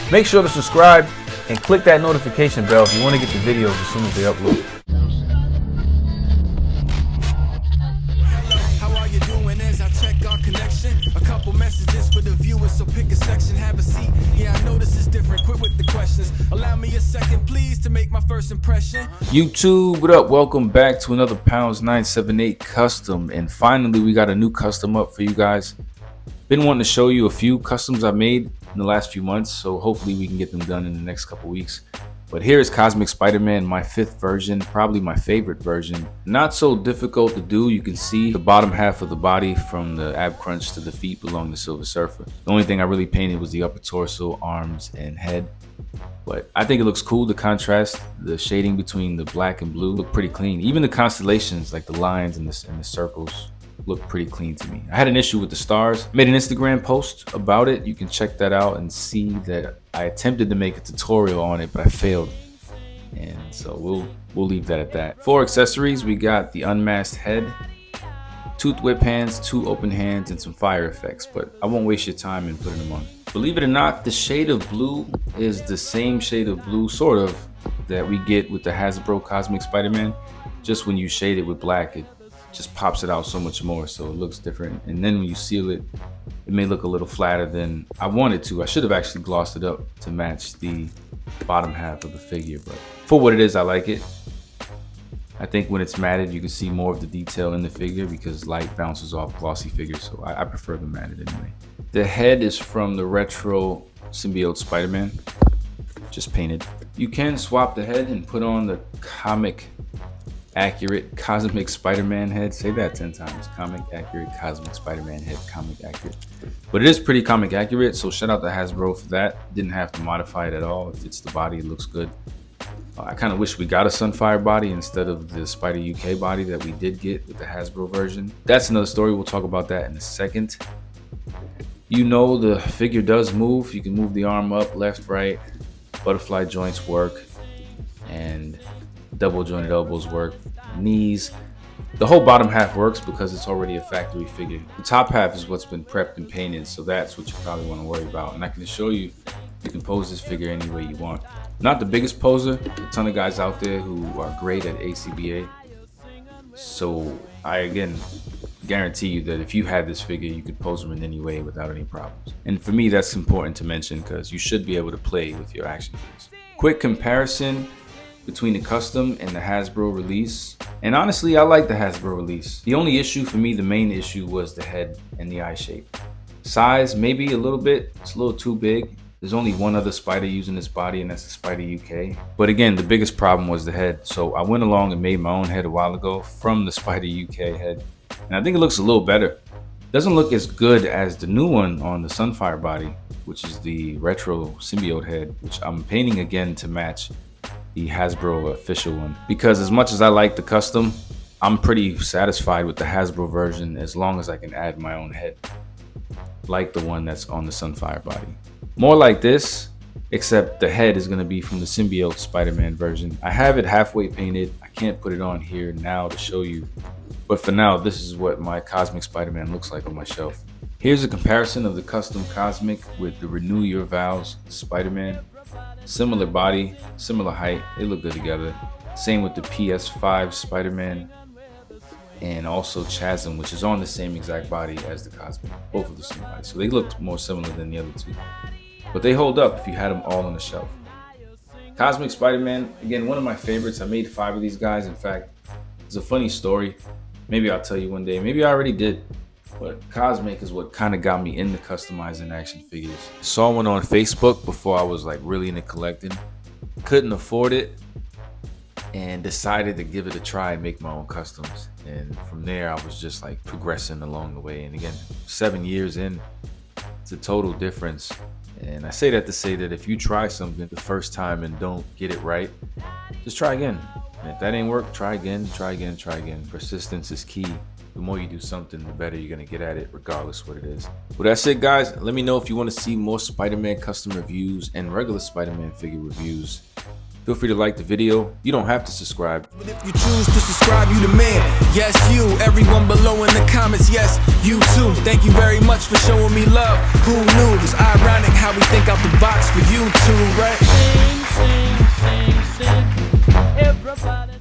Make sure to subscribe and click that notification bell if you want to get the videos as soon as they upload. How are you doing as I check our connection? A couple messages for the viewers, so pick a section, have a seat. Yeah, I know this is different, quit with the questions. Allow me a second, please, to make my first impression. YouTube, what up? Welcome back to another Pounds 978 custom. And finally, we got a new custom up for you guys. Been wanting to show you a few customs I've made in the last few months, so hopefully we can get them done in the next couple weeks. But here is Cosmic Spider-Man, my 5th version, probably my favorite version. Not so difficult to do. You can see the bottom half of the body from the ab crunch to the feet belong to Silver Surfer. The only thing I really painted was the upper torso, arms, and head. But I think it looks cool. The contrast, the shading between the black and blue look pretty clean. Even the constellations, like the lines and the circles, look pretty clean to me. I had an issue with the stars. Made an Instagram post about it. You can check that out and see that I attempted to make a tutorial on it, but I failed. And so we'll leave that at that. For accessories, we got the unmasked head, tooth whip hands, 2 open hands, and some fire effects, but I won't waste your time in putting them on. Believe it or not, the shade of blue is the same shade of blue, sort of, that we get with the Hasbro Cosmic Spider-Man. Just when you shade it with black, it just pops it out so much more, so it looks different. And then when you seal it, it may look a little flatter than I wanted to. I should have actually glossed it up to match the bottom half of the figure, but for what it is, I like it. I think when it's matted, you can see more of the detail in the figure because light bounces off glossy figures, so I prefer the matted anyway. The head is from the retro symbiote Spider-Man, just painted. You can swap the head and put on the comic accurate Cosmic Spider-Man head. Say that 10 times. Comic accurate Cosmic Spider-Man head. Comic accurate. But it is pretty comic accurate, so shout out to Hasbro for that. Didn't have to modify it at all. It fits the body. It looks good. I kind of wish we got a Sunfire body instead of the Spider UK body that we did get with the Hasbro version. That's another story. We'll talk about that in a second. You know the figure does move. You can move the arm up, left, right. Butterfly joints work. And double jointed elbows work. Knees. The whole bottom half works because it's already a factory figure. The top half is what's been prepped and painted, so that's what you probably want to worry about. And I can assure you, you can pose this figure any way you want. Not the biggest poser. A ton of guys out there who are great at ACBA. So I again guarantee you that if you had this figure, you could pose them in any way without any problems. And for me, that's important to mention because you should be able to play with your action figures. Quick comparison between the custom and the Hasbro release. And honestly, I like the Hasbro release. The only issue for me, the main issue, was the head and the eye shape. Size, maybe a little bit. It's a little too big. There's only one other Spider using this body, and that's the Spider UK. But again, the biggest problem was the head. So I went along and made my own head a while ago from the Spider UK head. And I think it looks a little better. Doesn't look as good as the new one on the Sunfire body, which is the retro symbiote head, which I'm painting again to match the Hasbro official one. Because as much as I like the custom, I'm pretty satisfied with the Hasbro version as long as I can add my own head, like the one that's on the Sunfire body. More like this, except the head is going to be from the symbiote Spider-Man version. I have it halfway painted. I can't put it on here now to show you, but for now, this is what my Cosmic Spider-Man looks like on my shelf. Here's a comparison of the custom Cosmic with the Renew Your Vows Spider-Man. Similar body, similar height, they look good together. Same with the PS5 Spider-Man and also Chasm, which is on the same exact body as the Cosmic, both of the same body. So they look more similar than the other two. But they hold up if you had them all on the shelf. Cosmic Spider-Man, again, one of my favorites. I made 5 of these guys. In fact, it's a funny story. Maybe I'll tell you one day. Maybe I already did. But Cosmic is what kind of got me into customizing action figures. Saw one on Facebook before I was like really into collecting. Couldn't afford it and decided to give it a try and make my own customs. And from there, I was just like progressing along the way. And again, 7 years in, it's a total difference. And I say that to say that if you try something the first time and don't get it right, just try again. And if that ain't work, try again, try again, try again. Persistence is key. The more you do something, the better you're going to get at it, regardless what it is. Well, that's it, guys. Let me know if you want to see more Spider-Man custom reviews and regular Spider-Man figure reviews. Feel free to like the video. You don't have to subscribe. But if you choose to subscribe, you the man. Yes, you. Everyone below in the comments, yes, you too. Thank you very much for showing me love. Who knew? It's ironic how we think out the box for you too, right? Sing, sing, sing, sing. Everybody.